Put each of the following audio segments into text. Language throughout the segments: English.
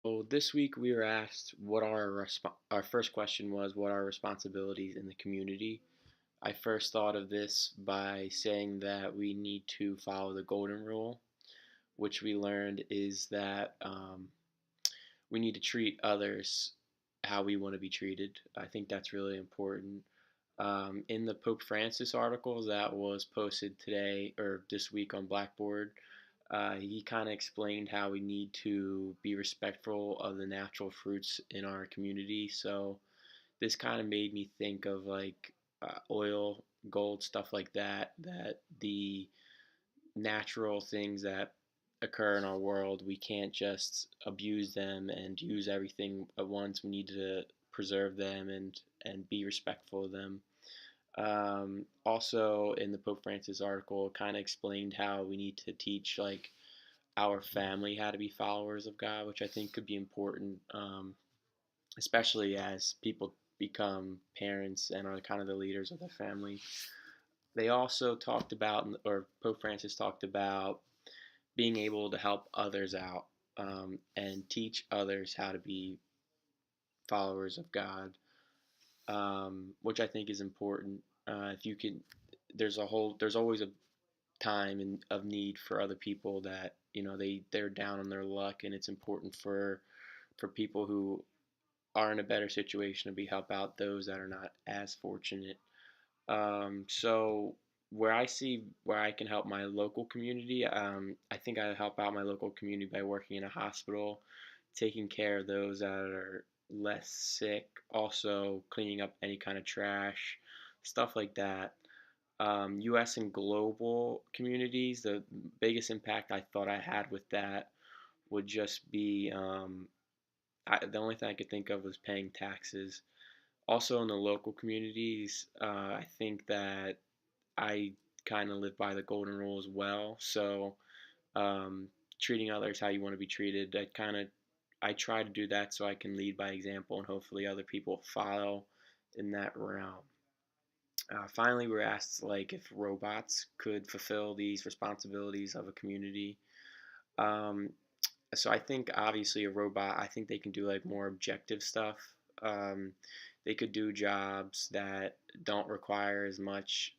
Well, this week we were asked what our first question was what are our responsibilities in the community. I first thought of this by saying that we need to follow the golden rule, which we learned is that we need to treat others how we want to be treated. I think that's really important. In the Pope Francis article that was posted today or this week on Blackboard, he kind of explained how we need to be respectful of the natural fruits in our community. So this kind of made me think of like oil, gold, stuff like that, that the natural things that occur in our world, we can't just abuse them and use everything at once. We need to preserve them and be respectful of them. Also, in the Pope Francis article, kind of explained how we need to teach like our family how to be followers of God, which I think could be important, especially as people become parents and are kind of the leaders of their family. They also talked about, or Pope Francis talked about, being able to help others out and teach others how to be followers of God, which I think is important. If you can, there's always a time and of need for other people that they're down on their luck, and it's important for people who are in a better situation to be help out those that are not as fortunate. So where I can help my local community, I think I help out my local community by working in a hospital, taking care of those that are less sick, also cleaning up any kind of trash, stuff like that. US and global communities, the biggest impact I thought I had with that would just be the only thing I could think of was paying taxes. Also, in the local communities, I think that I kind of live by the golden rule as well. So, um, treating others how you want to be treated, I try to do that so I can lead by example and hopefully other people follow in that realm. Finally, we're asked like if robots could fulfill these responsibilities of a community. Um, so I think obviously a robot, I think they can do like more objective stuff. Um, they could do jobs that don't require as much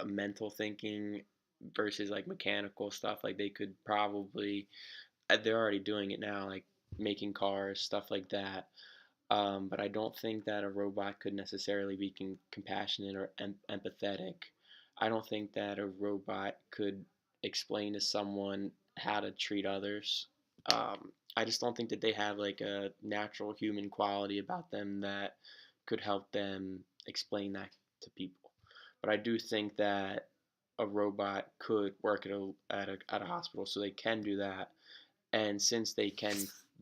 mental thinking versus like mechanical stuff. Like they could probably, they're already doing it now, like making cars, stuff like that. But I don't think that a robot could necessarily be compassionate or empathetic. I don't think that a robot could explain to someone how to treat others. I just don't think that they have like a natural human quality about them that could help them explain that to people. But I do think that a robot could work at a hospital, so they can do that. And since they can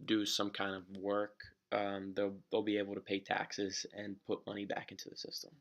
do some kind of work, they'll be able to pay taxes and put money back into the system.